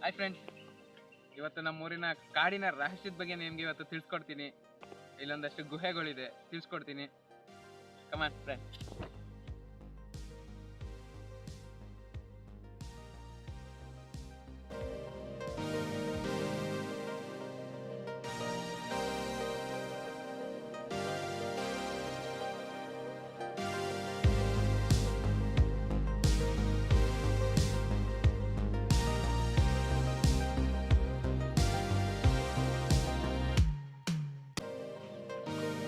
Hi friends, ಇವತ್ತು ನಮ್ಮೂರಿನ ಕಾಡಿನ ರಹಸ್ಯದ ಬಗ್ಗೆ ನಿಮ್ಗೆ ಇವತ್ತು ತಿಳಿಸ್ಕೊಡ್ತೀನಿ. ಇಲ್ಲೊಂದಷ್ಟು ಗುಹೆಗಳಿದೆ, ತಿಳಿಸ್ಕೊಡ್ತೀನಿ. ಕಮಾನ್ ಫ್ರೆಂಡ್.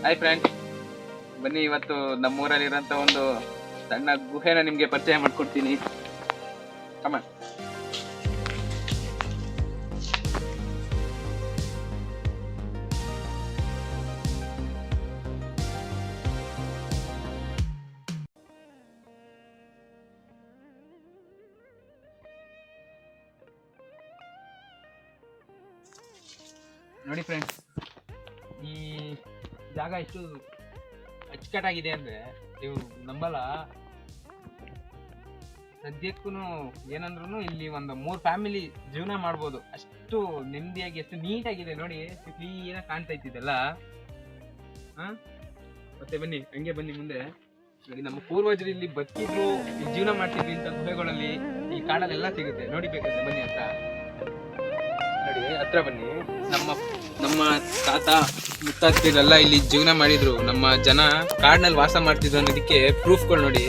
ಹಾಯ್ ಫ್ರೆಂಡ್ಸ್, ಬನ್ನಿ ಇವತ್ತು ನಮ್ಮೂರಲ್ಲಿರೋಂಥ ಒಂದು ಸಣ್ಣ ಗುಹೆನ ನಿಮ್ಗೆ ಪರಿಚಯ ಮಾಡ್ಕೊಡ್ತೀನಿ. ಕಮಾನ್. ನೋಡಿ ಫ್ರೆಂಡ್ಸ್, ಈ ಜಾಗ ಎಷ್ಟು ಅಚ್ಚುಕಟ್ಟಾಗಿದೆ ಅಂದ್ರೆ ನೀವು ನಂಬಲ್ಲ. ಸದ್ಯಕ್ಕೂ ಏನಂದ್ರೂ ಇಲ್ಲಿ ಒಂದು 3 ಫ್ಯಾಮಿಲಿ ಜೀವನ ಮಾಡ್ಬೋದು, ಅಷ್ಟು ನೆಮ್ಮದಿಯಾಗಿ, ಎಷ್ಟು ನೀಟಾಗಿದೆ. ನೋಡಿ, ಕ್ಲೀನ್ ಕಾಣ್ತಾ ಇತ್ತಿದೆಲ್ಲ. ಮತ್ತೆ ಬನ್ನಿ, ಹಂಗೆ ಬನ್ನಿ ಮುಂದೆ. ನೋಡಿ, ನಮ್ಮ ಪೂರ್ವಜರು ಇಲ್ಲಿ ಬದುಕಿದ್ರು, ಜೀವನ ಮಾಡ್ತಿದ್ವಿ ಇಂಥ ಗುಹೆಗಳಲ್ಲಿ, ಈ ಕಾಡಲ್ಲೆಲ್ಲ ಸಿಗುತ್ತೆ. ನೋಡಿ, ಬೇಕಾದ್ರೆ ಬನ್ನಿ ಹತ್ರ ಬನ್ನಿ. ನಮ್ಮ ತಾತ ಮುತ್ತಾತಿರೆಲ್ಲ ಇಲ್ಲಿ ಜೀವನ ಮಾಡಿದ್ರು. ನಮ್ಮ ಜನ ಕಾಡಿನಲ್ಲಿ ವಾಸ ಮಾಡ್ತಿದ್ರು ಅನ್ನೋದಕ್ಕೆ ಪ್ರೂಫ್ಗಳು ನೋಡಿ.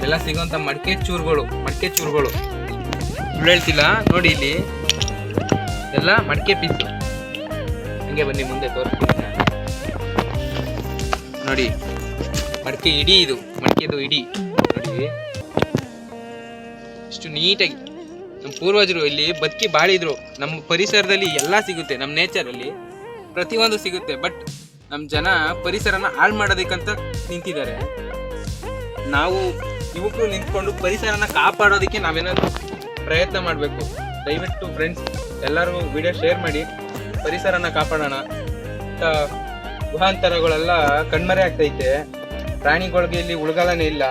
ಎಲ್ಲ ಸಿಗೋಂಥ ಮಡಿಕೆ ಚೂರುಗಳು ಸುಳ್ಳು ಹೇಳ್ತಿಲ್ಲ. ನೋಡಿ, ಇಲ್ಲಿ ಎಲ್ಲ ಮಡಿಕೆ ಪೀಸು. ಹಂಗೆ ಬನ್ನಿ ಮುಂದೆ ತೋರಿಸ್ತೀನಿ. ನೋಡಿ, ಮಡಿಕೆ ಇಡಿ, ಇದು ಮಡಿಕೆದು ಇಡಿ. ನೋಡಿ ಇಷ್ಟು ನೀಟಾಗಿ ನಮ್ಮ ಪೂರ್ವಜರು ಇಲ್ಲಿ ಬದುಕಿ ಬಾಳಿದ್ರು. ನಮ್ಮ ಪರಿಸರದಲ್ಲಿ ಎಲ್ಲ ಸಿಗುತ್ತೆ, ನಮ್ಮ ನೇಚರಲ್ಲಿ ಪ್ರತಿಯೊಂದು ಸಿಗುತ್ತೆ. ಬಟ್ ನಮ್ಮ ಜನ ಪರಿಸರನ ಹಾಳು ಮಾಡೋದಕ್ಕಂತ ನಿಂತಿದ್ದಾರೆ. ನಾವು ಯುವಕರು ನಿಂತ್ಕೊಂಡು ಪರಿಸರನ ಕಾಪಾಡೋದಕ್ಕೆ ನಾವೇನಾದ್ರು ಪ್ರಯತ್ನ ಮಾಡಬೇಕು. ದಯವಿಟ್ಟು ಫ್ರೆಂಡ್ಸ್ ಎಲ್ಲರೂ ವಿಡಿಯೋ ಶೇರ್ ಮಾಡಿ, ಪರಿಸರನ ಕಾಪಾಡೋಣ. ಗುಹಾಂತರಗಳೆಲ್ಲ ಕಣ್ಮರೆ ಆಗ್ತೈತೆ. ಪ್ರಾಣಿಗಳಿಗೆ ಇಲ್ಲಿ ಉಳ್ಗಾಲನೇ ಇಲ್ಲ.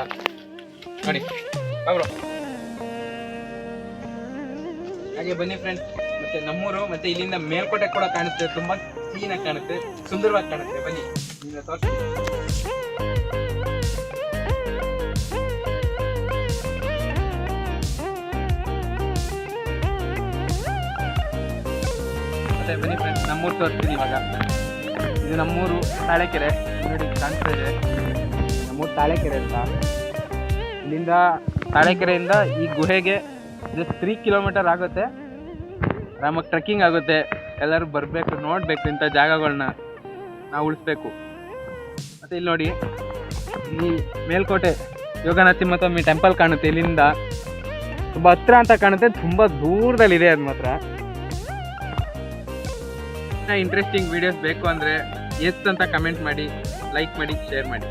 ನೋಡಿ ಅವರು ಹಾಗೆ ಬನ್ನಿ ಫ್ರೆಂಡ್ಸ್. ಮತ್ತೆ ನಮ್ಮೂರು, ಮತ್ತೆ ಇಲ್ಲಿಂದ ಮೇಲ್ಕೋಟೆ ಕೂಡ ಕಾಣುತ್ತೆ. ತುಂಬಾ ಕ್ಲೀನ್ ಆಗಿ ಕಾಣುತ್ತೆ, ಸುಂದರವಾಗಿ ಕಾಣುತ್ತೆ. ಬನ್ನಿ ತೋರಿಸ್ತೀನಿ. ಮತ್ತೆ ಬನ್ನಿ ಫ್ರೆಂಡ್ಸ್, ನಮ್ಮೂರು ತೋರಿಸ್ತೀನಿ ಇವಾಗ. ಇದು ನಮ್ಮೂರು ತಾಳೆಕೆರೆ. ನೋಡಿ, ಕಾಣಿಸ್ತಾ ಇದೆ ನಮ್ಮೂರು ತಾಳೆಕೆರೆ ಅಂತ. ಇಲ್ಲಿಂದ ತಾಳೆಕೆರೆಯಿಂದ ಈ ಗುಹೆಗೆ ಜಸ್ಟ್ 3 ಕಿಲೋಮೀಟರ್ ಆಗುತ್ತೆ. ಆರಾಮಾಗಿ ಟ್ರೆಕ್ಕಿಂಗ್ ಆಗುತ್ತೆ. ಎಲ್ಲರೂ ಬರಬೇಕು, ನೋಡಬೇಕು, ಇಂಥ ಜಾಗಗಳನ್ನ ನಾವು ಉಳಿಸ್ಬೇಕು. ಮತ್ತು ಇಲ್ಲಿ ನೋಡಿ, ಈ ಮೇಲ್ಕೋಟೆ ಯೋಗ ನರಸಿಂಹಸ್ವಾಮಿ ಟೆಂಪಲ್ ಕಾಣುತ್ತೆ. ಇಲ್ಲಿಂದ ತುಂಬ ಹತ್ರ ಅಂತ ಕಾಣುತ್ತೆ, ತುಂಬ ದೂರದಲ್ಲಿದೆ. ಅದು ಮಾತ್ರ ಇಂಟ್ರೆಸ್ಟಿಂಗ್ ವೀಡಿಯೋಸ್ ಬೇಕು ಅಂದರೆ ಎಸ್ ಅಂತ ಕಮೆಂಟ್ ಮಾಡಿ, ಲೈಕ್ ಮಾಡಿ, ಶೇರ್ ಮಾಡಿ.